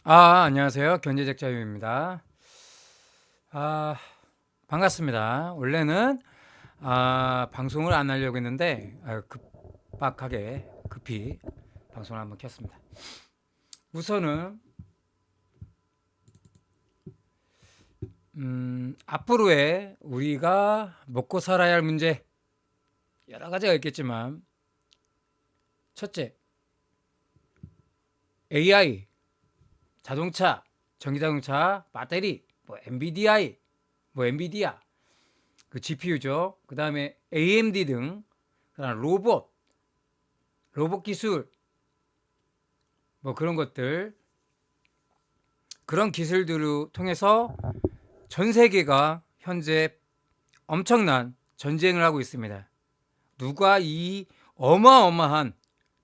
안녕하세요. 견제적자유입니다. 아, 반갑습니다. 원래는 방송을 안 하려고 했는데 급박하게 급히 방송을 한번 켰습니다. 우선은 앞으로의 우리가 먹고 살아야 할 문제 여러 가지가 있겠지만, 첫째, AI, 자동차, 전기자동차, 배터리, 엔비디아, 그 GPU죠. 그 다음에 AMD 등, 그다음 로봇 기술, 그런 것들, 그런 기술들을 통해서 전 세계가 현재 엄청난 전쟁을 하고 있습니다. 누가 이 어마어마한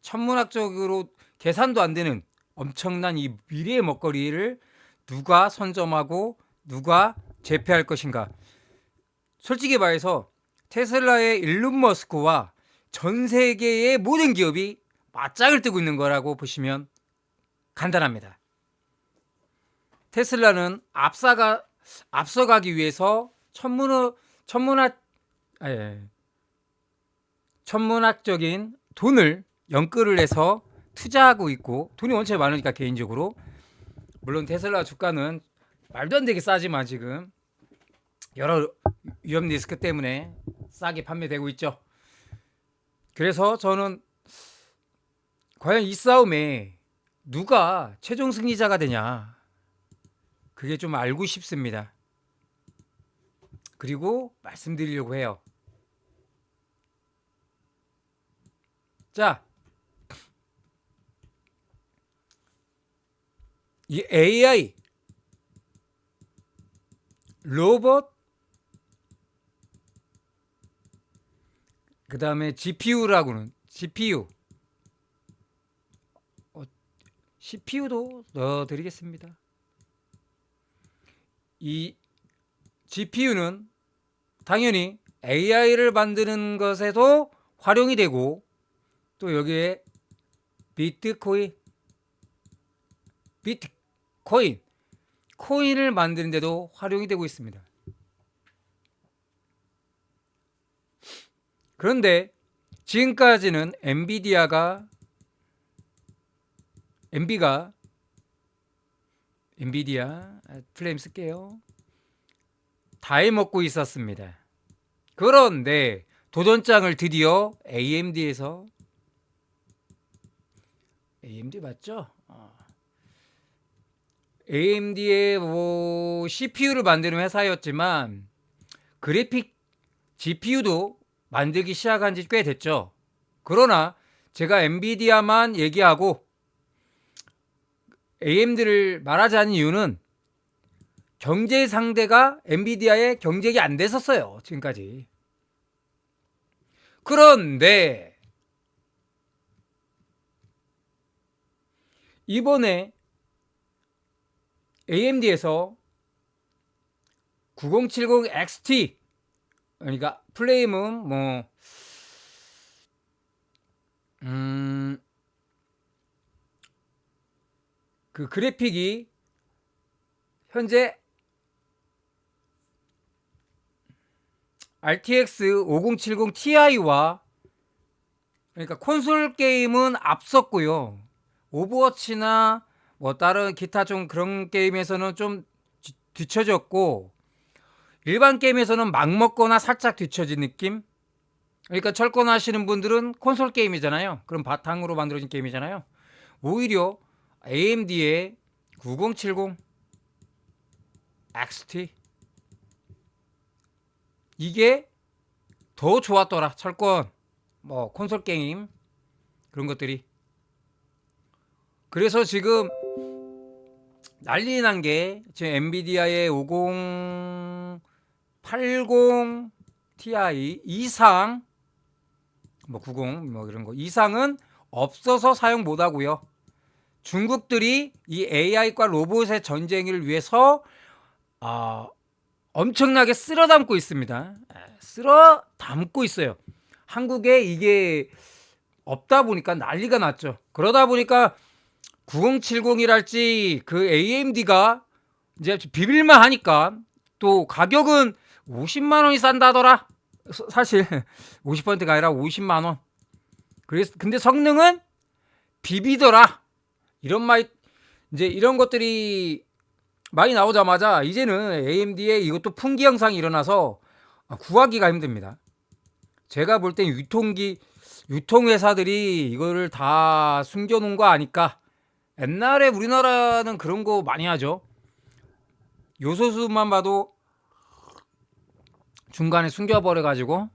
천문학적으로 계산도 안 되는 엄청난 이 미래의 먹거리를 누가 선점하고 누가 제패할 것인가. 솔직히 말해서 테슬라의 일론 머스크와 전 세계의 모든 기업이 맞짱을 뜨고 있는 거라고 보시면 간단합니다. 테슬라는 앞서가기 위해서 천문학적인 돈을 연끌을 해서 투자하고 있고, 돈이 원체 많으니까 개인적으로. 물론 테슬라 주가는 말도 안 되게 싸지만 지금 여러 위험 리스크 때문에 싸게 판매되고 있죠. 그래서 저는 과연 이 싸움에 누가 최종 승리자가 되냐, 그게 좀 알고 싶습니다. 그리고 말씀드리려고 해요. 자, 이 AI, 로봇, 그 다음에 CPU도 넣어드리겠습니다. 이 GPU는 당연히 AI를 만드는 것에도 활용이 되고, 또 여기에 코인을 만드는 데도 활용이 되고 있습니다. 그런데 지금까지는 엔비디아 플레임 쓸게요. 다 해먹고 있었습니다. 그런데 도전장을 드디어 AMD 맞죠? AMD의 CPU를 만드는 회사였지만 그래픽 GPU도 만들기 시작한 지 꽤 됐죠. 그러나 제가 엔비디아만 얘기하고 AMD를 말하지 않은 이유는 경제 상대가 엔비디아의 경쟁이 안 됐었어요, 지금까지. 그런데 이번에 AMD에서 9070 XT, 그러니까 플레임은 그 그래픽이 현재 RTX 5070 Ti와, 그러니까 콘솔 게임은 앞섰고요. 오버워치나 다른 기타 좀 그런 게임에서는 좀 뒤처졌고, 일반 게임에서는 막 먹거나 살짝 뒤처진 느낌. 그러니까 철권하시는 분들은 콘솔 게임이잖아요. 그럼 바탕으로 만들어진 게임이잖아요. 오히려 AMD의 9070 XT, 이게 더 좋았더라. 철권, 콘솔 게임 그런 것들이. 그래서 지금 난리 난 게, 지금 엔비디아의 5080 Ti 이상, 90 이런 거 이상은 없어서 사용 못 하고요. 중국들이 이 AI과 로봇의 전쟁을 위해서 엄청나게 쓸어 담고 있습니다. 쓸어 담고 있어요. 한국에 이게 없다 보니까 난리가 났죠. 그러다 보니까 9070이랄지 그 AMD가 이제 비빌만 하니까 또 가격은 50만 원이 싼다더라. 사실 50%가 아니라 50만 원. 그래서 근데 성능은 비비더라. 이런 말 이제 이런 것들이 많이 나오자마자 이제는 AMD에 이것도 풍기 현상이 일어나서 구하기가 힘듭니다. 제가 볼 땐 유통회사들이 이거를 다 숨겨놓은 거 아닐까. 옛날에 우리나라는 그런 거 많이 하죠. 요소수만 봐도 중간에 숨겨버려가지고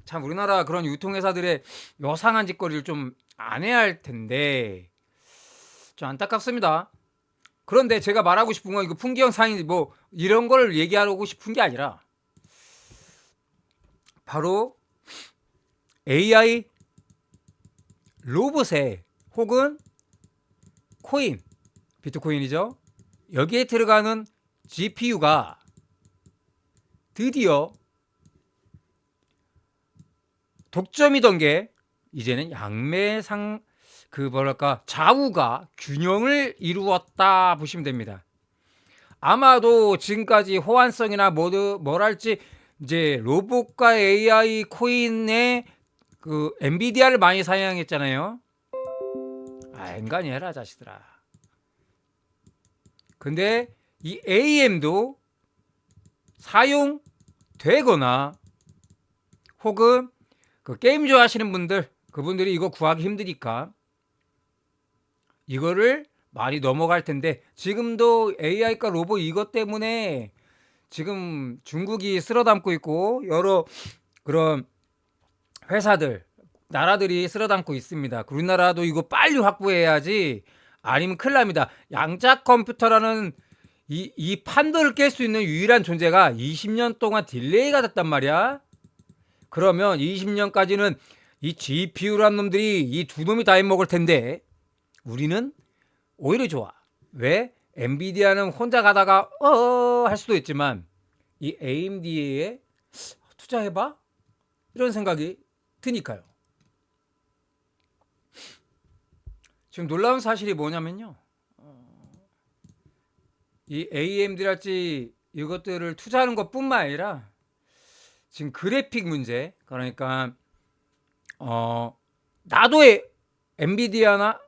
참 우리나라 그런 유통회사들의 요상한 짓거리를 좀 안 해야 할 텐데 좀 안타깝습니다. 그런데 제가 말하고 싶은 건 이거 풍기형 상인 뭐 이런 걸 얘기하고 싶은 게 아니라 바로 AI 로봇에 혹은 코인, 비트코인이죠. 여기에 들어가는 GPU가 드디어 독점이던 게 이제는 양매상 좌우가 균형을 이루었다 보시면 됩니다. 아마도 지금까지 호환성이나 뭐랄지 이제 로봇과 AI 코인의 그 엔비디아를 많이 사용했잖아요. 인간이 해라 자식들아. 근데 이 AM도 사용되거나 혹은 그 게임 좋아하시는 분들 그분들이 이거 구하기 힘드니까 이거를 많이 넘어갈 텐데 지금도 AI과 로봇 이것 때문에 지금 중국이 쓸어담고 있고 여러 그런 회사들 나라들이 쓸어담고 있습니다. 우리나라도 이거 빨리 확보해야지 아니면 큰일 납니다. 양자 컴퓨터라는 이 판도를 깰 수 있는 유일한 존재가 20년 동안 딜레이가 됐단 말이야. 그러면 20년까지는 이 GPU라는 놈들이 이 두 놈이 다 해먹을 텐데 우리는 오히려 좋아. 왜? 엔비디아는 혼자 가다가 할 수도 있지만 이 AMD에 투자해봐? 이런 생각이 드니까요. 지금 놀라운 사실이 뭐냐면요. 이 AMD랄지 이것들을 투자하는 것뿐만 아니라 지금 그래픽 문제 그러니까 나도 엔비디아나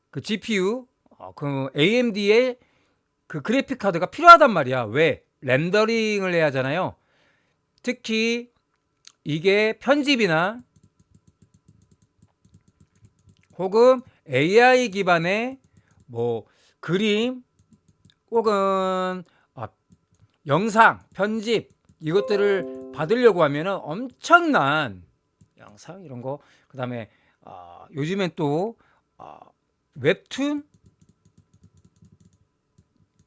그 GPU 그 AMD의 그 그래픽 카드가 필요하단 말이야. 왜? 렌더링을 해야 하잖아요. 특히 이게 편집이나 혹은 AI 기반의 뭐 그림 혹은 영상 편집 이것들을 받으려고 하면은 엄청난 영상 이런 거 그다음에 요즘엔 또 웹툰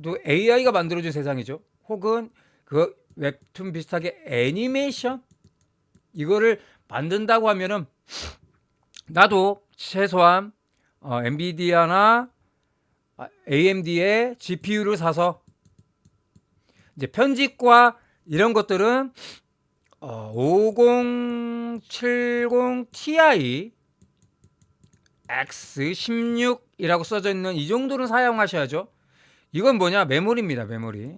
또 AI가 만들어준 세상이죠. 혹은 그 웹툰 비슷하게 애니메이션 이거를 만든다고 하면은 나도 최소한 엔비디아나 AMD의 GPU를 사서 이제 편집과 이런 것들은 5070 Ti X16이라고 써져 있는 이 정도는 사용하셔야죠. 이건 뭐냐? 메모리입니다. 메모리.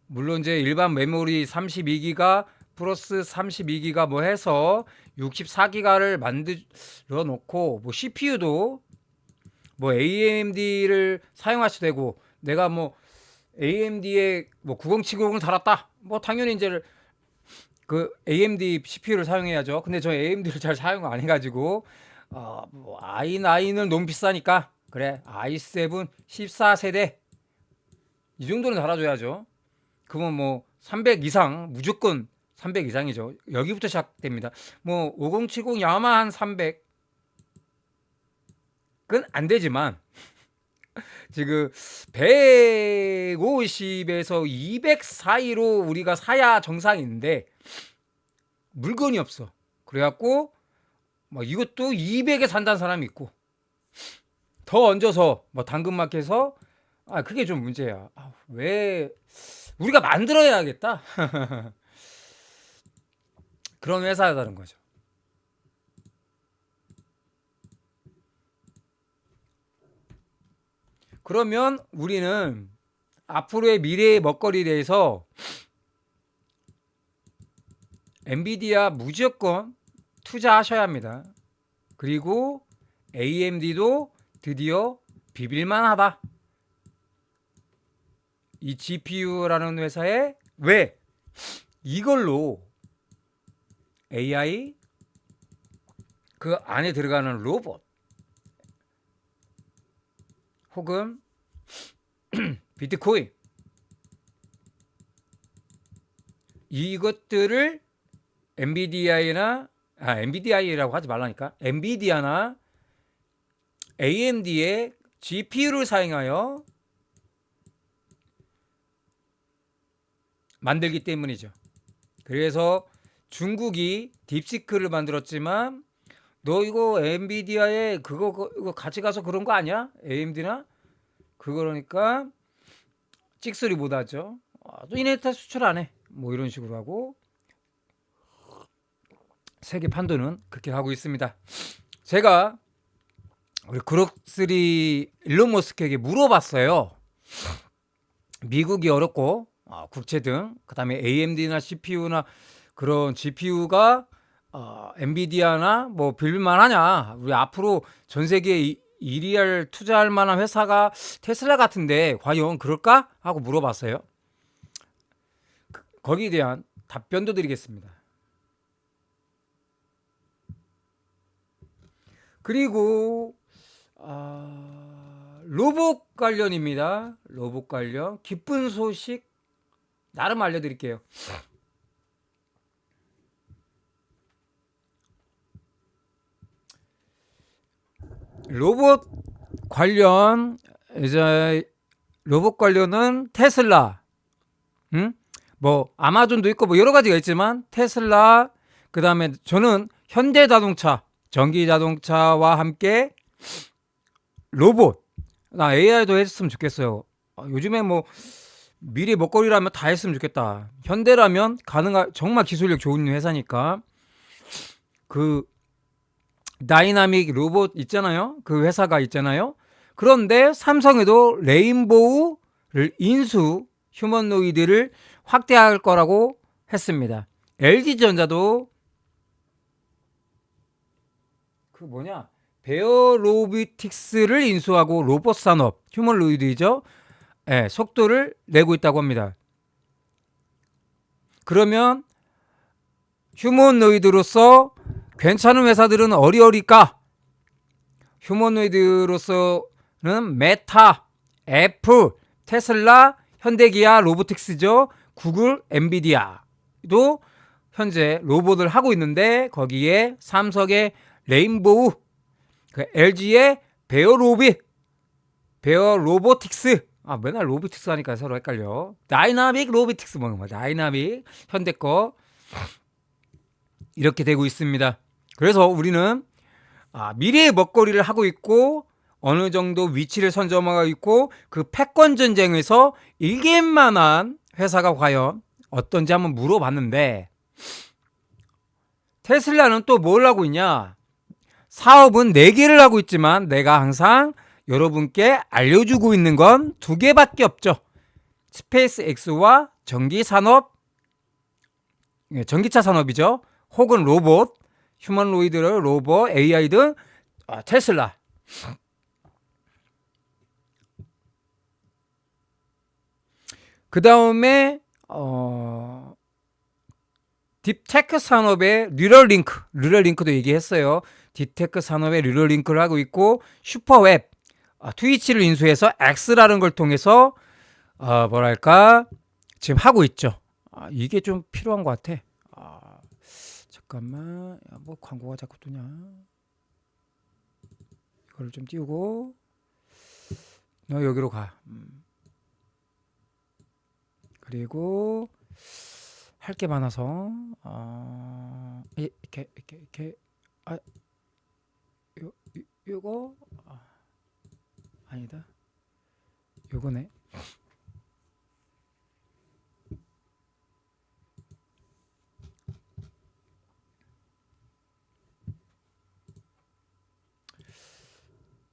물론 이제 일반 메모리 32기가 플러스 32기가 뭐 해서 64기가를 만들어 놓고 뭐 CPU도 뭐 AMD를 사용하셔도 되고 내가 뭐 AMD에 뭐 9070을 달았다. 뭐 당연히 이제 그 AMD CPU를 사용해야죠. 근데 저 AMD를 잘 사용 안 해가지고 뭐 i9은 너무 비싸니까 그래 i7 14세대 이 정도는 달아줘야죠. 그러면 뭐 300 이상 무조건 300 이상이죠. 여기부터 시작됩니다. 뭐 5070 야마한 300은 안 되지만 지금 150에서 200 사이로 우리가 사야 정상인데 물건이 없어. 그래갖고 뭐 이것도 200에 산다는 사람이 있고 더 얹어서 뭐 당근마켓에서 그게 좀 문제야. 왜 우리가 만들어야겠다. 그런 회사다는 거죠. 그러면 우리는 앞으로의 미래의 먹거리에 대해서 엔비디아 무조건 투자하셔야 합니다. 그리고 AMD도 드디어 비빌만하다. 이 GPU라는 회사에 왜 이걸로 AI 그 안에 들어가는 로봇 혹은 비트코인 이것들을 엔비디아이라고 하지 말라니까 엔비디아나 AMD의 GPU를 사용하여 만들기 때문이죠. 그래서 중국이 딥시크를 만들었지만 너 이거 엔비디아에 이거 같이 가서 그런 거 아니야? AMD나? 그러니까 찍소리 못 하죠. 또 이네타 수출 안 해. 뭐 이런 식으로 하고 세계 판도는 그렇게 가고 있습니다. 제가 우리 그럭3 일론 머스크에게 물어봤어요. 미국이 어렵고 국채 등 그다음에 AMD나 CPU나 그런 GPU가 엔비디아나 뭐 빌릴만하냐? 우리 앞으로 전 세계에 1위할 투자할 만한 회사가 테슬라 같은데 과연 그럴까? 하고 물어봤어요. 거기에 대한 답변도 드리겠습니다. 그리고 로봇 관련입니다. 로봇 관련 기쁜 소식 나름 알려드릴게요. 로봇 관련 이제 로봇 관련은 테슬라, 뭐 아마존도 있고 뭐 여러 가지가 있지만 테슬라 그 다음에 저는 현대자동차 전기자동차와 함께 로봇 나 AI도 했으면 좋겠어요. 요즘에 뭐 미래 먹거리라면 다 했으면 좋겠다. 현대라면 가능한 정말 기술력 좋은 회사니까 그 다이나믹 로봇 있잖아요. 그 회사가 있잖아요. 그런데 삼성에도 레인보우를 인수 휴머노이드를 확대할 거라고 했습니다. LG전자도 그 뭐냐 베어 로비틱스를 인수하고 로봇 산업 휴머노이드죠. 네, 속도를 내고 있다고 합니다. 그러면 휴머노이드로서 괜찮은 회사들은 어리어리까? 휴머노이드로서는 메타, 애플, 테슬라, 현대기아, 로보틱스죠. 구글, 엔비디아도 현재 로봇을 하고 있는데 거기에 삼성의 레인보우, LG의 베어 로보틱스. 맨날 로보틱스 하니까 서로 헷갈려. 다이나믹 로보틱스 뭐 다이나믹 현대 거 이렇게 되고 있습니다. 그래서 우리는 미래의 먹거리를 하고 있고 어느 정도 위치를 선점하고 있고 그 패권 전쟁에서 이길 만한 회사가 과연 어떤지 한번 물어봤는데 테슬라는 또 뭘 하고 있냐? 사업은 4개를 하고 있지만 내가 항상 여러분께 알려주고 있는 건 2개밖에 없죠. 스페이스 X와 전기차 산업이죠. 혹은 로봇, 휴머노이드 로봇, AI 등 테슬라. 그 다음에 딥테크 산업의 뉴럴링크도 얘기했어요. 딥테크 산업의 뉴럴링크를 하고 있고 슈퍼웹, 트위치를 인수해서 X라는 걸 통해서 뭐랄까 지금 하고 있죠. 이게 좀 필요한 것 같아. 잠깐만, 뭐 광고가 자꾸 뜨냐? 이거를 좀 띄우고 너 여기로 가. 그리고 할 게 많아서 이렇게 요거 아니다. 요거네.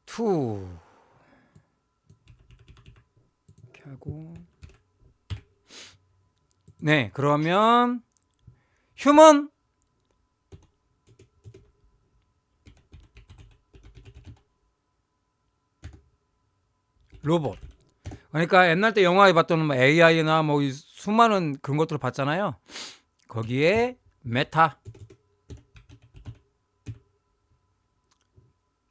투 하고 네, 그러면 휴먼 로봇. 그러니까 옛날 때 영화에 봤던 뭐 AI나 뭐 수많은 그런 것들을 봤잖아요. 거기에 메타,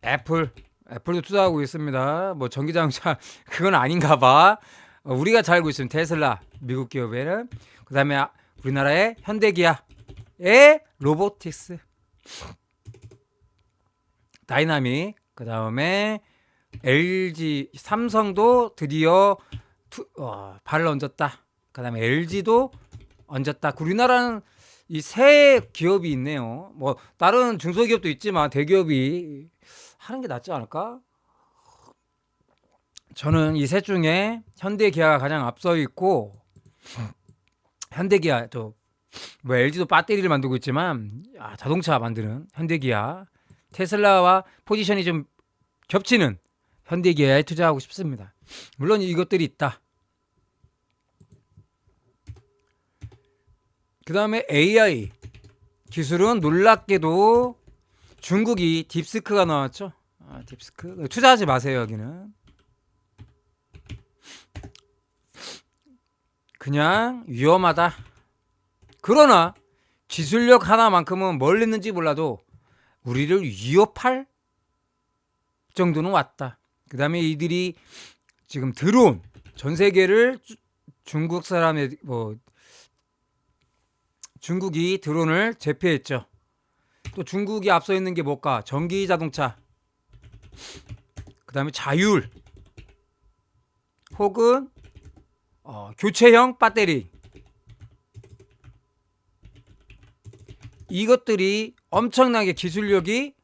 애플도 투자하고 있습니다. 뭐 전기자동차 그건 아닌가 봐. 우리가 잘 알고 있으면 테슬라 미국 기업에는, 그다음에 우리나라의 현대기아의 로보틱스, 다이나믹, 그다음에 LG, 삼성도 드디어 발을 얹었다. 그다음에 LG도 얹었다. 우리나라는 이 세 기업이 있네요. 뭐 다른 중소기업도 있지만 대기업이 하는 게 낫지 않을까? 저는 이 셋 중에 현대기아가 가장 앞서 있고, 현대기아 또 뭐 LG도 배터리를 만들고 있지만 자동차 만드는 현대기아, 테슬라와 포지션이 좀 겹치는 현대기아에 투자하고 싶습니다. 물론 이것들이 있다. 그 다음에 AI 기술은 놀랍게도 중국이 딥스크가 나왔죠. 딥스크 투자하지 마세요. 여기는 그냥 위험하다. 그러나 기술력 하나만큼은 뭘 냈는지 몰라도 우리를 위협할 정도는 왔다. 그 다음에 이들이 지금 드론 전 세계를 중국 사람의 중국이 드론을 제패했죠. 또 중국이 앞서 있는 게 뭘까? 전기 자동차, 그 다음에 자율, 혹은 교체형 배터리. 이것들이 엄청나게 기술력이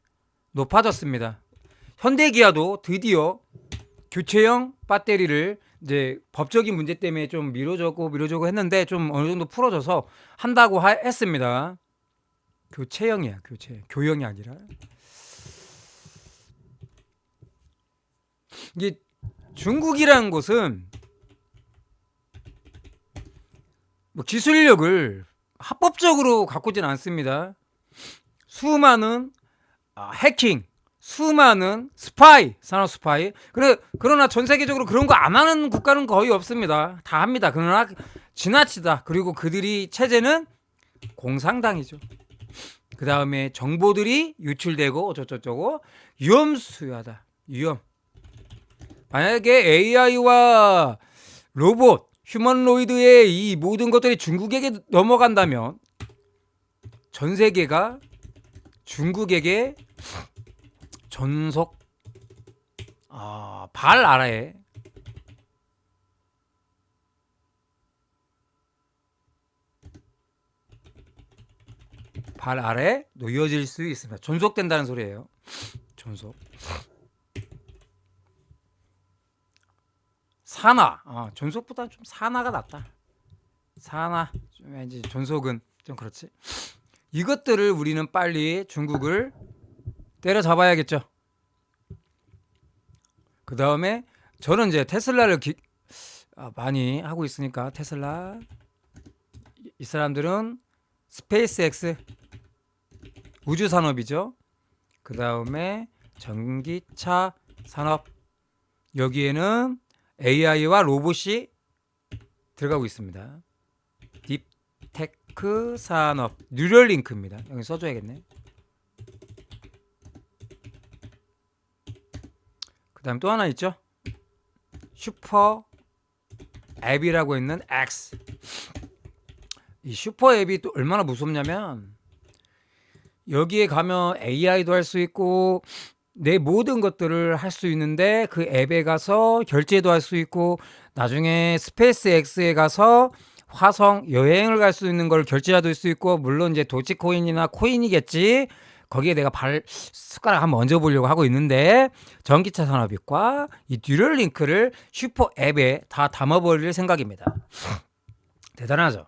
높아졌습니다. 현대기아도 드디어 교체형 배터리를 이제 법적인 문제 때문에 좀 미뤄지고 했는데 좀 어느 정도 풀어져서 한다고 했습니다. 교체형이야, 교형이 아니라. 이게 중국이라는 곳은 뭐 기술력을 합법적으로 갖고 있지는 않습니다. 수많은 해킹, 수많은 스파이, 산업 스파이. 그러나 전 세계적으로 그런 거 안 하는 국가는 거의 없습니다. 다 합니다. 그러나 지나치다. 그리고 그들이 체제는 공산당이죠. 그 다음에 정보들이 유출되고 어쩌고저쩌고 위험수여하다. 위험. 만약에 AI와 로봇, 휴머노이드의 이 모든 것들이 중국에게 넘어간다면 전 세계가 중국에게 전속 발 아래에 놓여질 수 있습니다. 존속된다는 소리예요. 존속. 산화. 존속보다는 좀 산화가 낫다. 산화. 좀 왠지 존속은 좀 그렇지. 이것들을 우리는 빨리 중국을 때려잡아야겠죠. 그 다음에 저는 이제 테슬라를 많이 하고 있으니까 테슬라, 이 사람들은 스페이스X 우주 산업이죠. 그 다음에 전기차 산업, 여기에는 AI와 로봇이 들어가고 있습니다. 딥테크 산업, 뉴럴링크입니다. 여기 써줘야겠네. 그 다음 또 하나 있죠. 슈퍼 앱이라고 있는 X. 이 슈퍼 앱이 또 얼마나 무섭냐면 여기에 가면 AI도 할 수 있고 내 모든 것들을 할 수 있는데, 그 앱에 가서 결제도 할 수 있고 나중에 스페이스 X에 가서 화성 여행을 갈 수 있는 걸 결제도 할 수 있고, 물론 이제 도치코인이나 코인이겠지. 거기에 내가 숟가락 한번 얹어보려고 하고 있는데, 전기차 산업과 이 뉴럴링크를 슈퍼 앱에 다 담아버릴 생각입니다. 대단하죠.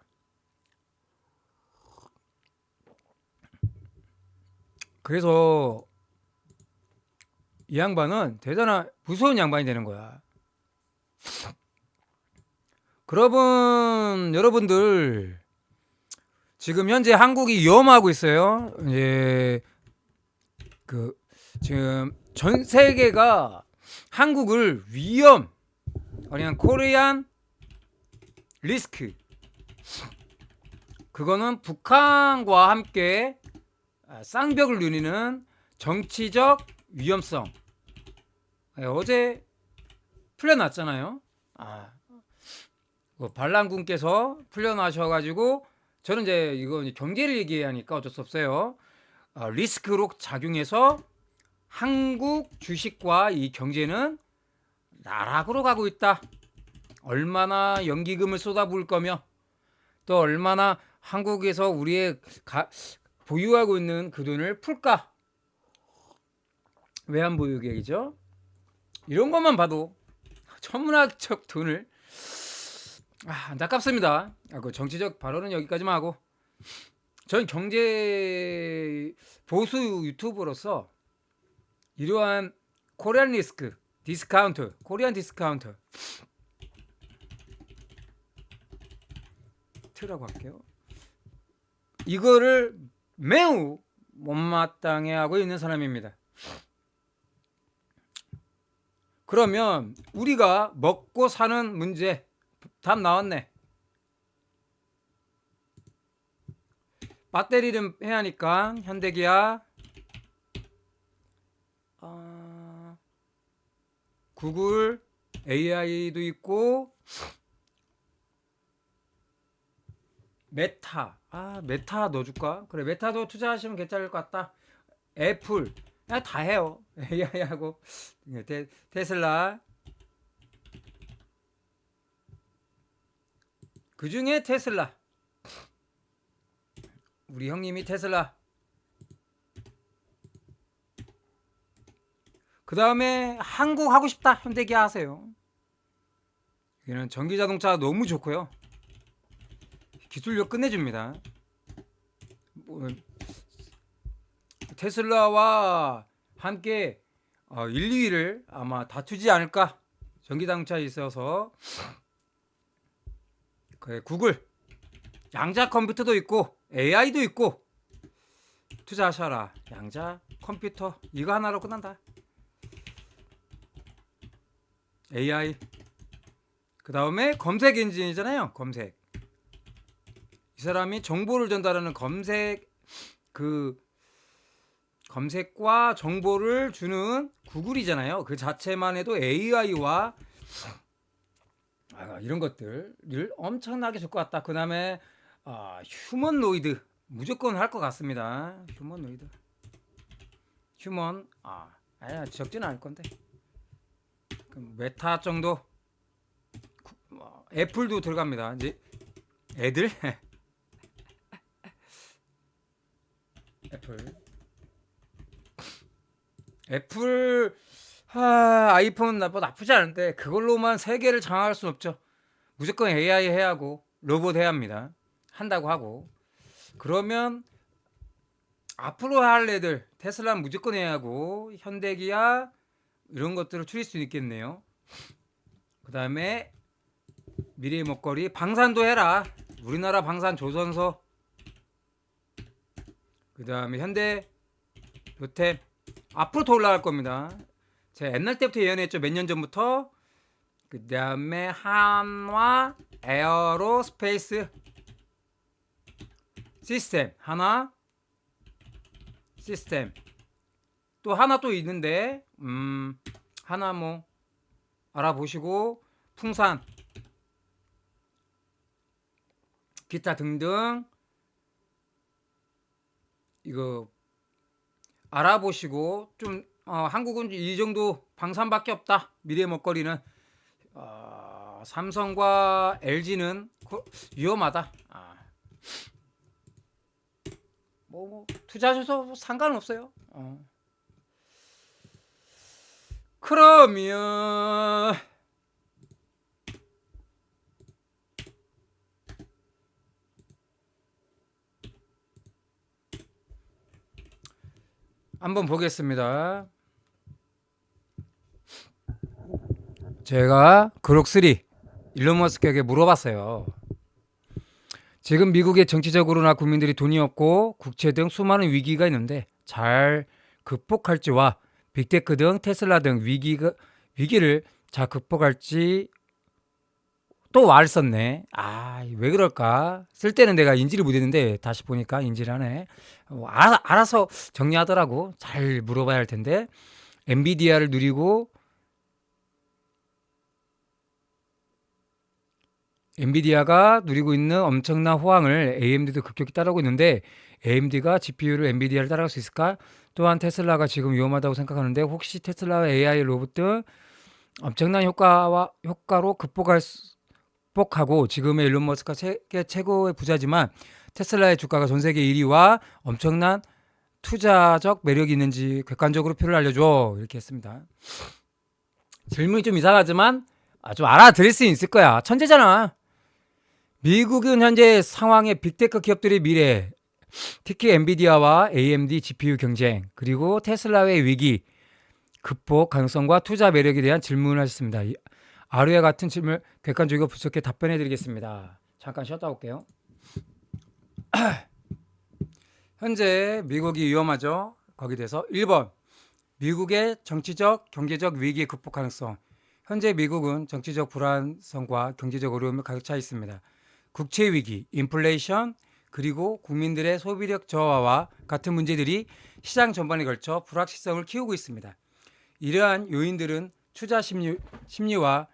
그래서 이 양반은 대단한 무서운 양반이 되는 거야. 그러분 여러분들 지금 현재 한국이 위험하고 있어요. 이제 그 지금 전 세계가 한국을 위험 아니면 코리안 리스크 그거는 북한과 함께 쌍벽을 누리는 정치적 위험성 어제 풀려났잖아요. 반란군께서 풀려나셔가지고 저는 이제 이거 경제를 얘기하니까 어쩔 수 없어요. 리스크로 작용해서 한국 주식과 이 경제는 나락으로 가고 있다. 얼마나 연기금을 쏟아부을 거며 또 얼마나 한국에서 우리의 보유하고 있는 그 돈을 풀까? 외환보유 계획이죠. 이런 것만 봐도 천문학적 돈을 안타깝습니다. 그 정치적 발언은 여기까지만 하고 저는 경제 보수 유튜버로서 이러한 코리안 리스크 디스카운트 코리안 디스카운트 트라고 할게요. 이거를 매우 못마땅해 하고 있는 사람입니다. 그러면 우리가 먹고 사는 문제 답 나왔네. 배터리를 해야 하니까 현대기아 구글 AI도 있고 메타 메타 넣어줄까? 그래 메타도 투자하시면 괜찮을 것 같다. 애플 다 해요. AI하고 테슬라 그 중에 테슬라 우리 형님이 테슬라 그 다음에 한국 하고 싶다 현대기아 하세요. 여기는 전기자동차 너무 좋고요. 기술력 끝내줍니다. 테슬라와 함께 1, 2위를 아마 다투지 않을까. 전기자동차에 있어서 구글 양자 컴퓨터도 있고 AI도 있고 투자하셔라. 양자 컴퓨터 이거 하나로 끝난다. AI 그 다음에 검색 엔진이잖아요. 검색 이 사람이 정보를 전달하는 검색과 정보를 주는 구글이잖아요. 그 자체만 해도 AI와 이런 것들을 엄청나게 줄 것 같다. 그 다음에 휴머노이드 무조건 할 것 같습니다. 휴머노이드 휴먼 적지는 않을 건데 메타 정도 애플도 들어갑니다. 이제 애들 애플 아이폰 나쁘지 않은데 그걸로만 세계를 장악할 수는 없죠. 무조건 AI 해야 하고 로봇 해야 합니다. 한다고 하고 그러면 앞으로 할 애들 테슬라는 무조건 해야 하고 현대기아 이런 것들을 줄일 수 있겠네요. 그 다음에 미래의 먹거리 방산도 해라. 우리나라 방산 조선소 그 다음에 현대 롯데 앞으로 더 올라갈 겁니다. 제가 옛날 때부터 예언했죠. 몇 년 전부터. 그 다음에 한화 에어로스페이스 시스템 하나 시스템 또 하나 또 있는데 하나 뭐 알아보시고 풍산 기타 등등 이거 알아보시고 좀 한국은 이 정도 방산밖에 없다. 미래 먹거리는 삼성과 LG는 위험하다. 뭐 투자하셔서 상관없어요. 그러면 한번 보겠습니다. 제가 그록3 일론 머스크에게 물어봤어요. 지금 미국의 정치적으로나 국민들이 돈이 없고 국채 등 수많은 위기가 있는데 잘 극복할지와 빅테크 등 테슬라 등 위기를 잘 극복할지 또 말 썼네. 왜 그럴까? 쓸 때는 내가 인지를 못했는데 다시 보니까 인지를 하네. 알아서 정리하더라고. 잘 물어봐야 할 텐데. 엔비디아를 누리고 엔비디아가 누리고 있는 엄청난 호황을 AMD도 급격히 따르고 있는데 AMD가 GPU를 엔비디아를 따라갈 수 있을까? 또한 테슬라가 지금 위험하다고 생각하는데 혹시 테슬라와 AI 로봇 등 엄청난 효과로 극복하고 지금의 일론 머스크가 세계 최고의 부자지만 테슬라의 주가가 전 세계 1위와 엄청난 투자적 매력이 있는지 객관적으로 표를 알려줘 이렇게 했습니다. 질문이 좀 이상하지만 좀 알아들을 수 있을 거야. 천재잖아. 미국은 현재 상황의 빅테크 기업들의 미래, 특히 엔비디아와 AMD GPU 경쟁, 그리고 테슬라의 위기, 극복 가능성과 투자 매력에 대한 질문을 하셨습니다. 아래와 같은 질문을 객관적이고 분석해 답변해 드리겠습니다. 잠깐 쉬었다 올게요. 현재 미국이 위험하죠. 거기에 대해서 1번 미국의 정치적, 경제적 위기 극복 가능성. 현재 미국은 정치적 불안성과 경제적 어려움을 가득 차 있습니다. 국채 위기, 인플레이션, 그리고 국민들의 소비력 저하와 같은 문제들이 시장 전반에 걸쳐 불확실성을 키우고 있습니다. 이러한 요인들은 투자 심리와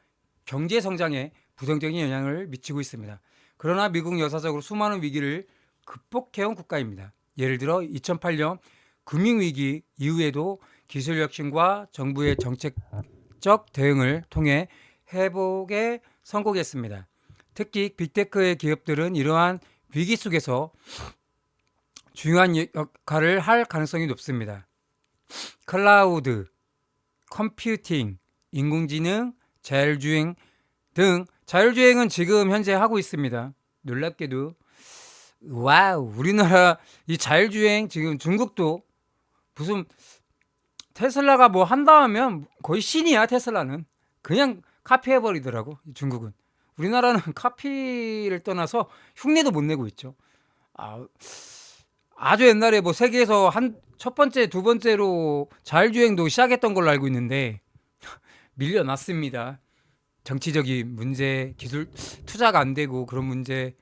경제 성장에 부정적인 영향을 미치고 있습니다. 그러나 미국은 역사적으로 수많은 위기를 극복해온 국가입니다. 예를 들어 2008년 금융위기 이후에도 기술 혁신과 정부의 정책적 대응을 통해 회복에 성공했습니다. 특히 빅테크의 기업들은 이러한 위기 속에서 중요한 역할을 할 가능성이 높습니다. 클라우드, 컴퓨팅, 인공지능, 자율주행 등 자율주행은 지금 현재 하고 있습니다. 놀랍게도 와우, 우리나라 이 자율주행 지금 중국도 무슨 테슬라가 뭐 한다 하면 거의 신이야. 테슬라는 그냥 카피해버리더라고. 중국은. 우리나라는 카피를 떠나서 흉내도 못 내고 있죠. 아주 옛날에 뭐 세계에서 첫 번째, 두 번째로 자율주행도 시작했던 걸로 알고 있는데 밀려났습니다. 정치적인 문제, 기술 투자가 안 되고 그런 문제.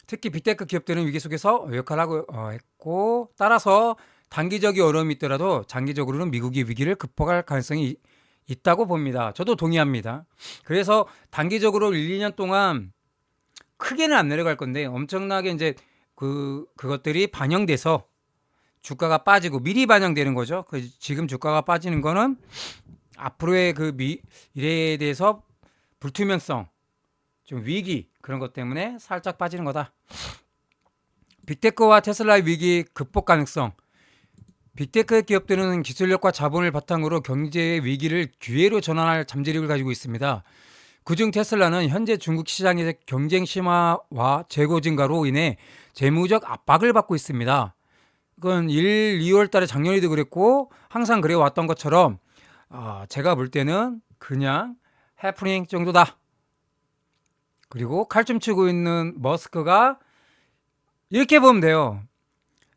특히 빅테크 기업들은 위기 속에서 역할을 하고 했고 따라서 단기적인 어려움이 있더라도 장기적으로는 미국이 위기를 극복할 가능성이 있다고 봅니다. 저도 동의합니다. 그래서 단기적으로 1, 2년 동안 크게는 안 내려갈 건데 엄청나게 이제 그것들이 반영돼서 주가가 빠지고 미리 반영되는 거죠. 지금 주가가 빠지는 거는 앞으로의 그 미래에 대해서 불투명성, 좀 위기 그런 것 때문에 살짝 빠지는 거다. 빅테크와 테슬라의 위기 극복 가능성. 빅테크 기업들은 기술력과 자본을 바탕으로 경제의 위기를 기회로 전환할 잠재력을 가지고 있습니다. 그중 테슬라는 현재 중국 시장에서 경쟁 심화와 재고 증가로 인해 재무적 압박을 받고 있습니다. 그건 2월 달에 작년에도 그랬고 항상 그래왔던 것처럼 제가 볼 때는 그냥 해프닝 정도다. 그리고 칼춤 추고 있는 머스크가 이렇게 보면 돼요.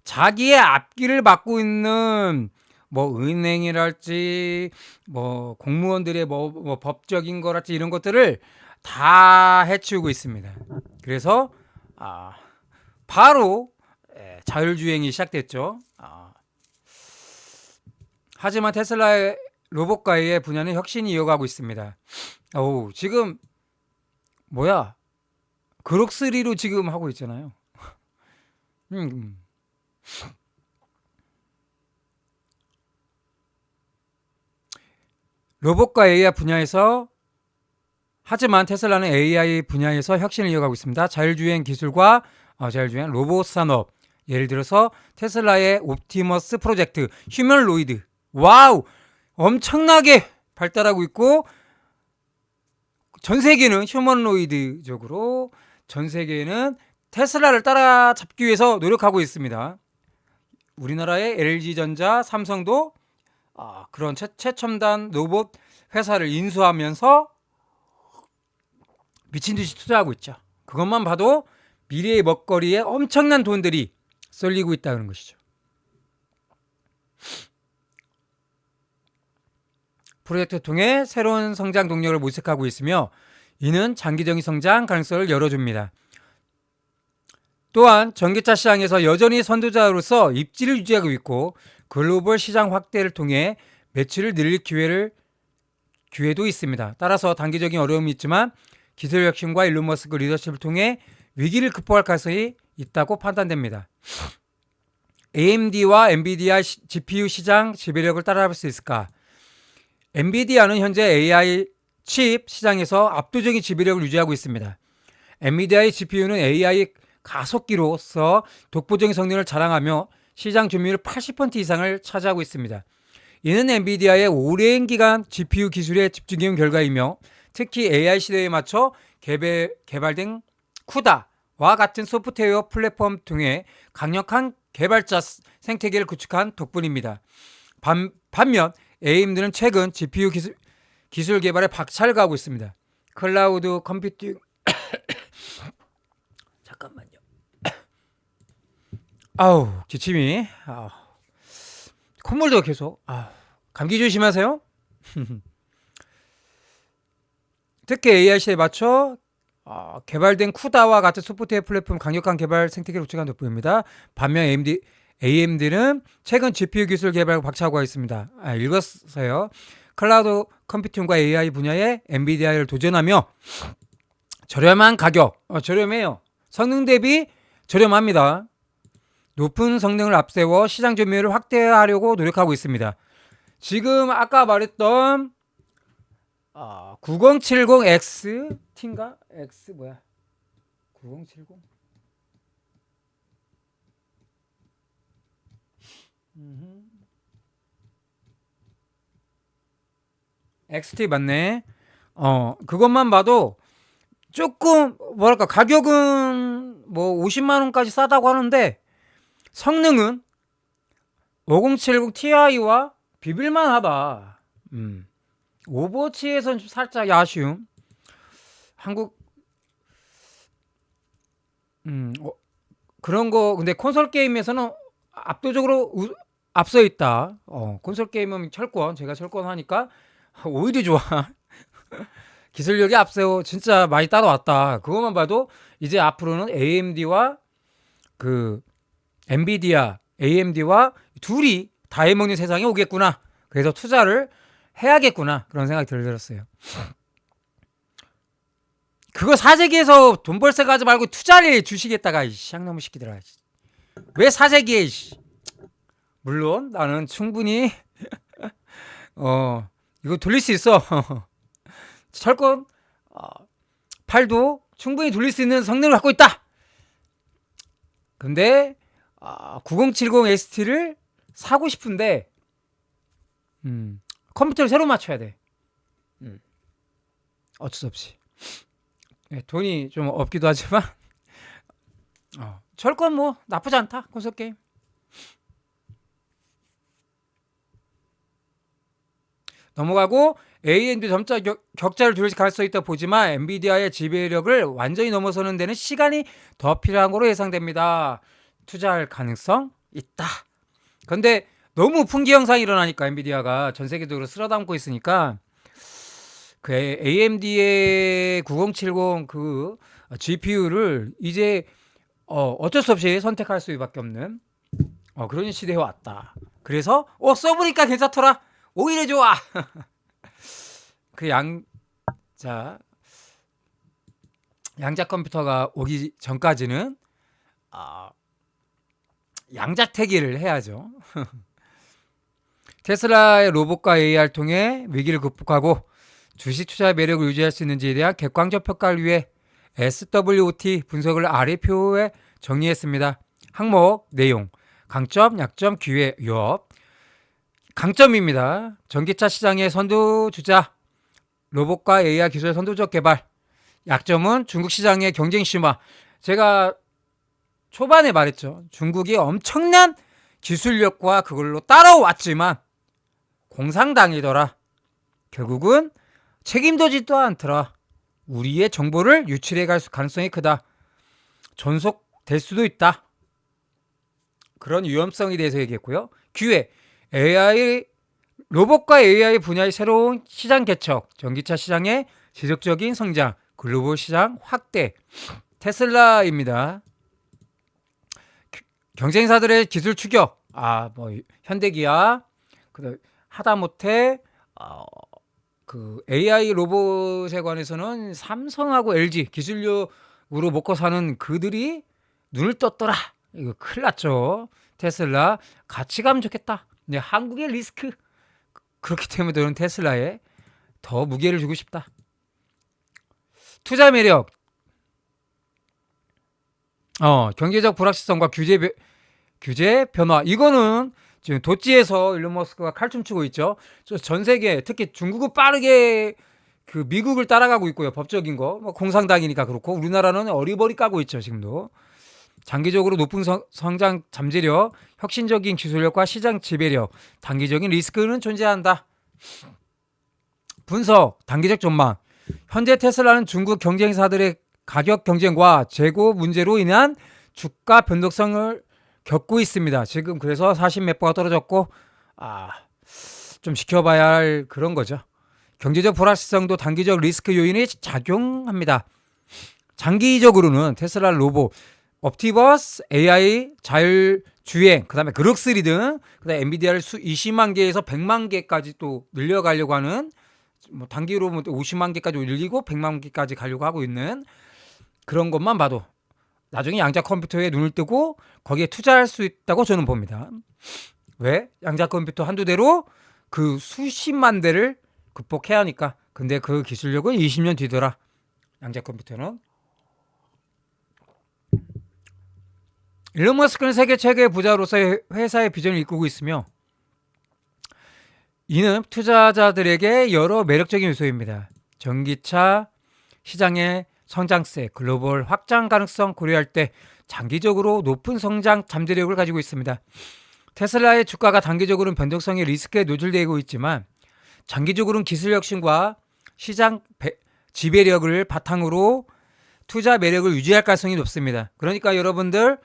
자기의 앞길을 막고 있는 뭐 은행이랄지 뭐 공무원들의 뭐 법적인 거랄지 이런 것들을 다 해치우고 있습니다. 그래서 바로 자율주행이 시작됐죠. 하지만 테슬라의 로봇과의 분야는 혁신이 이어가고 있습니다. 지금 뭐야? 그럭3로 지금 하고 있잖아요. 로봇과 AI 분야에서 하지만 테슬라는 AI 분야에서 혁신을 이어가고 있습니다. 자율주행 기술과 자율주행 로봇 산업 예를 들어서 테슬라의 옵티머스 프로젝트 휴머노이드 와우 엄청나게 발달하고 있고 전 세계는 휴머노이드적으로 전 세계는 테슬라를 따라잡기 위해서 노력하고 있습니다. 우리나라의 LG전자, 삼성도 그런 최첨단 로봇 회사를 인수하면서 미친 듯이 투자하고 있죠. 그것만 봐도 미래의 먹거리에 엄청난 돈들이 쏠리고 있다는 것이죠. 프로젝트를 통해 새로운 성장 동력을 모색하고 있으며 이는 장기적인 성장 가능성을 열어줍니다. 또한 전기차 시장에서 여전히 선두자로서 입지를 유지하고 있고 글로벌 시장 확대를 통해 매출을 늘릴 기회도 있습니다. 따라서 단기적인 어려움이 있지만 기술 혁신과 일론 머스크 리더십을 통해 위기를 극복할 가능성이 있다고 판단됩니다. AMD와 엔비디아 GPU 시장 지배력을 따라잡을 수 있을까? 엔비디아는 현재 AI 칩 시장에서 압도적인 지배력을 유지하고 있습니다. 엔비디아의 GPU는 AI 가속기로서 독보적인 성능을 자랑하며 시장 점유율 80% 이상을 차지하고 있습니다. 이는 엔비디아의 오랜 기간 GPU 기술에 집중해온 결과이며 특히 AI 시대에 맞춰 개발된 쿠다와 같은 소프트웨어 플랫폼 통해 강력한 개발자 생태계를 구축한 덕분입니다. 반면 AMD는 최근 GPU 기술 개발에 박차를 가하고 있습니다. 클라우드 컴퓨팅 잠깐만요. 아우 기침이 콧물도 계속 감기 조심하세요. 특히 AI 시대에 맞춰 개발된 쿠다와 같은 소프트웨어 플랫폼 강력한 개발 생태계를 구축한 덕분입니다. 반면 AMD는 최근 GPU 기술 개발에 박차고 있습니다. 읽었어요. 클라우드 컴퓨팅과 AI 분야에 엔비디아를 도전하며 저렴한 가격, 저렴해요. 성능 대비 저렴합니다. 높은 성능을 앞세워 시장 점유율을 확대하려고 노력하고 있습니다. 지금 아까 말했던 9070X T인가? X 뭐야? 9070? XT 맞네. 그것만 봐도 조금 뭐랄까 가격은 뭐 50만 원까지 싸다고 하는데 성능은 5070 Ti와 비빌만 하다. 오버워치에선 좀 살짝 아쉬움. 한국 그런 거 근데 콘솔 게임에서는 압도적으로 앞서 있다. 콘솔 게임은 제가 철권 하니까 오히려 좋아. 기술력이 앞서 진짜 많이 따라왔다. 그것만 봐도 이제 앞으로는 AMD와 엔비디아, AMD와 둘이 다 해먹는 세상이 오겠구나. 그래서 투자를 해야겠구나. 그런 생각이 들었어요. 그거 사재기에서 돈 벌세 가지 말고 투자를 주시겠다가 샹놈의 새끼들아. 왜 사재기에 물론 나는 충분히 이거 돌릴 수 있어. 철권 8도 충분히 돌릴 수 있는 성능을 갖고 있다. 근데 9070 ST를 사고 싶은데 컴퓨터를 새로 맞춰야 돼. 어쩔 수 없이 돈이 좀 없기도 하지만 철권 뭐 나쁘지 않다. 콘솔 게임. 넘어가고 AMD 점차 격차를 줄일 가능성이 있다 보지만 엔비디아의 지배력을 완전히 넘어서는 데는 시간이 더 필요한 거로 예상됩니다. 투자할 가능성 있다. 근데 너무 풍기 현상이 일어나니까 엔비디아가 전 세계적으로 쓸어담고 있으니까 그 AMD의 9070 그 GPU를 이제 어쩔 수 없이 선택할 수밖에 없는 그런 시대에 왔다. 그래서 써보니까 괜찮더라. 오히려 좋아. 양자 컴퓨터가 오기 전까지는 양자택일을 해야죠. 테슬라의 로봇과 AI를 통해 위기를 극복하고 주식 투자의 매력을 유지할 수 있는지에 대한 객관적 평가를 위해 SWOT 분석을 아래 표에 정리했습니다. 항목 내용, 강점, 약점, 기회, 위협. 강점입니다. 전기차 시장의 선두주자, 로봇과 AI 기술의 선두적 개발. 약점은 중국 시장의 경쟁 심화. 제가 초반에 말했죠. 중국이 엄청난 기술력과 그걸로 따라왔지만 공상당이더라. 결국은 책임도 지도 않더라. 우리의 정보를 유출해 갈 가능성이 크다. 전속될 수도 있다. 그런 위험성에 대해서 얘기했고요. 기회, AI, 로봇과 AI 분야의 새로운 시장 개척, 전기차 시장의 지속적인 성장, 글로벌 시장 확대, 테슬라입니다. 경쟁사들의 기술 추격, 현대기아, 하다못해 그 AI 로봇에 관해서는 삼성하고 LG 기술력으로 먹고 사는 그들이 눈을 떴더라. 이거 큰일 났죠. 테슬라 같이 가면 좋겠다. 근데 한국의 리스크, 그렇기 때문에 저는 테슬라에 더 무게를 주고 싶다. 투자 매력, 경제적 불확실성과 규제 변화. 이거는 지금 도찌에서 일론 머스크가 칼춤추고 있죠. 전 세계, 특히 중국은 빠르게 그 미국을 따라가고 있고요. 법적인 거, 공산당이니까 그렇고, 우리나라는 어리버리 까고 있죠. 지금도 장기적으로 높은 성장 잠재력, 혁신적인 기술력과 시장 지배력, 단기적인 리스크는 존재한다. 분석, 단기적 전망. 현재 테슬라는 중국 경쟁사들의 가격 경쟁과 재고 문제로 인한 주가 변동성을 겪고 있습니다. 지금 그래서 40몇%가 떨어졌고, 좀 지켜봐야 할 그런 거죠. 경제적 불확실성도 단기적 리스크 요인이 작용합니다. 장기적으로는 테슬라 로봇, 옵티버스, AI, 자율주행, 그 다음에 그럭3 등, 그 다음에 엔비디아를 20만 개에서 100만 개까지 또 늘려가려고 하는, 단기로 50만 개까지 올리고 100만 개까지 가려고 하고 있는 그런 것만 봐도 나중에 양자 컴퓨터에 눈을 뜨고 거기에 투자할 수 있다고 저는 봅니다. 왜? 양자 컴퓨터 한두 대로 그 수십만 대를 극복해야 하니까. 근데 그 기술력은 20년 뒤더라. 양자 컴퓨터는. 일론 머스크는 세계 최고의 부자로서의 회사의 비전을 이끌고 있으며 이는 투자자들에게 여러 매력적인 요소입니다. 전기차 시장의 성장세, 글로벌 확장 가능성 고려할 때 장기적으로 높은 성장 잠재력을 가지고 있습니다. 테슬라의 주가가 단기적으로는 변동성의 리스크에 노출되고 있지만 장기적으로는 기술 혁신과 시장 지배력을 바탕으로 투자 매력을 유지할 가능성이 높습니다. 그러니까 여러분들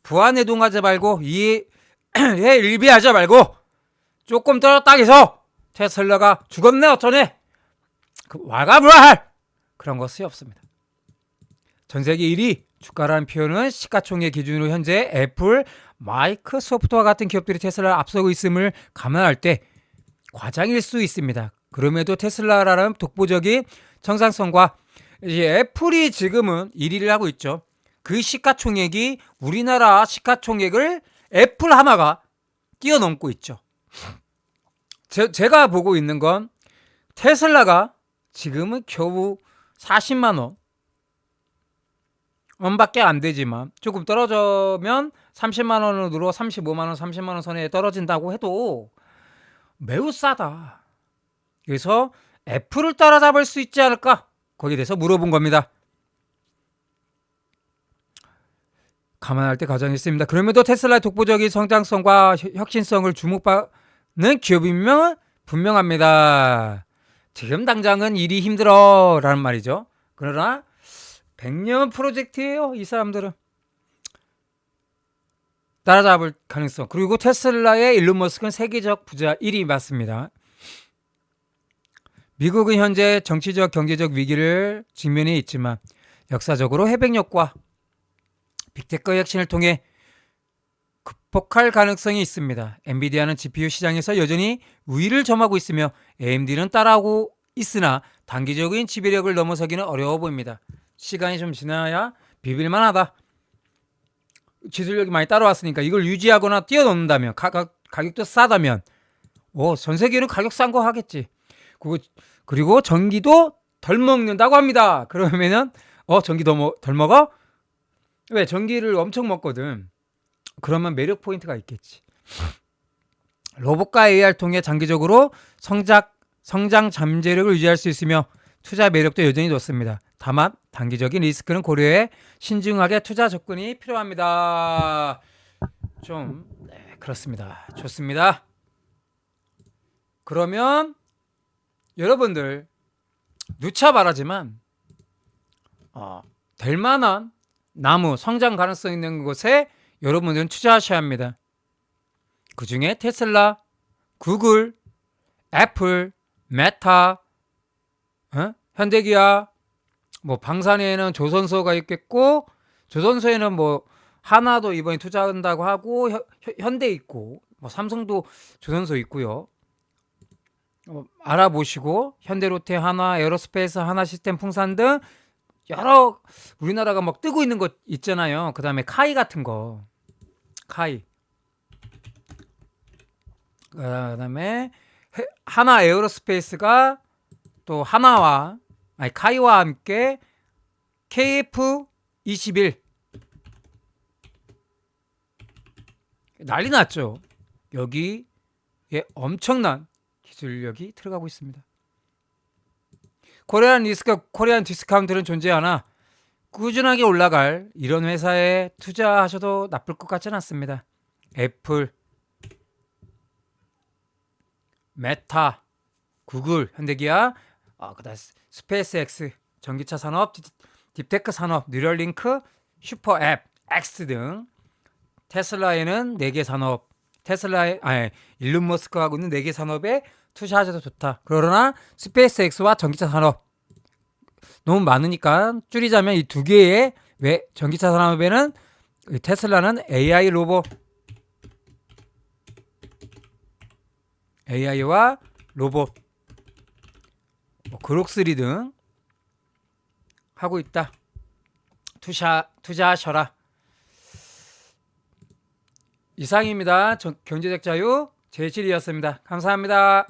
부안해동하지 말고 일비하지 말고 조금 떨어졌다 해서 테슬라가 죽었네 어쩌네 왈가불할 그런 것이 없습니다. 전세계 1위 주가라는 표현은 시가총액 기준으로 현재 애플, 마이크로소프트와 같은 기업들이 테슬라를 앞서고 있음을 감안할 때 과장일 수 있습니다. 그럼에도 테슬라라는 독보적인 정상성과 이제 애플이 지금은 1위를 하고 있죠. 그 시가총액이 우리나라 시가총액을 애플 하나가 뛰어넘고 있죠. 제가 보고 있는 건 테슬라가 지금은 겨우 40만 원밖에 안 되지만 조금 떨어지면 30만 원으로 35만 원, 30만 원 선에 떨어진다고 해도 매우 싸다. 그래서 애플을 따라잡을 수 있지 않을까? 거기에 대해서 물어본 겁니다. 감안할 때 가정했습니다. 그럼에도 테슬라의 독보적인 성장성과 혁신성을 주목받는 기업이면 분명합니다. 지금 당장은 일이 힘들어 라는 말이죠. 그러나 100년 프로젝트예요. 이 사람들은 따라잡을 가능성. 그리고 테슬라의 일론 머스크는 세계적 부자 1위 맞습니다. 미국은 현재 정치적 경제적 위기를 직면해 있지만 역사적으로 해백력과 빅테크 혁신을 통해 극복할 가능성이 있습니다. 엔비디아는 GPU 시장에서 여전히 우위를 점하고 있으며 AMD는 따라오고 있으나 단기적인 지배력을 넘어서기는 어려워 보입니다. 시간이 좀 지나야 비빌만하다. 기술력이 많이 따라왔으니까 이걸 유지하거나 뛰어넘는다면 가격도 싸다면 전 세계는 가격 싼 거 하겠지. 그리고 전기도 덜 먹는다고 합니다. 그러면은 전기 덜 먹어? 왜? 전기를 엄청 먹거든. 그러면 매력 포인트가 있겠지. 로봇과 AI를 통해 장기적으로 성장 잠재력을 유지할 수 있으며 투자 매력도 여전히 높습니다. 다만 단기적인 리스크는 고려해 신중하게 투자 접근이 필요합니다. 그렇습니다. 좋습니다. 그러면 여러분들 누차 말하지만 될 만한 나무 성장 가능성 있는 곳에 여러분들은 투자하셔야 합니다. 그 중에 테슬라, 구글, 애플, 메타, 현대기아, 뭐 방산에는 조선소가 있겠고, 조선소에는 뭐 하나도 이번에 투자한다고 하고, 현대 있고, 뭐 삼성도 조선소 있고요. 알아보시고 현대로테, 하나, 에어로스페이스, 하나시스템, 풍산 등 여러 우리나라가 막 뜨고 있는 것 있잖아요. 그 다음에 카이 같은 거, 카이. 그 다음에 하나 에어로스페이스가 또 하나와 카이와 함께 KF21 난리 났죠. 여기에 엄청난 기술력이 들어가고 있습니다. 코리안 디스카운트는 존재하나 꾸준하게 올라갈 이런 회사에 투자하셔도 나쁠 것 같지는 않습니다. 애플, 메타, 구글, 현대기아, 그다음 스페이스X, 전기차 산업, 딥테크 산업, 뉴럴링크, 슈퍼앱, X 등 테슬라에는 4개 산업, 일론 머스크가 하고 있는 4개 산업에 투자하셔도 좋다. 그러나 스페이스X와 전기차 산업 너무 많으니까 줄이자면 이 2개의 전기차 산업에는 테슬라는 AI와 로봇, 그록3 등 하고 있다. 투자하셔라. 이상입니다. 경제적 자유 제칠이었습니다. 감사합니다.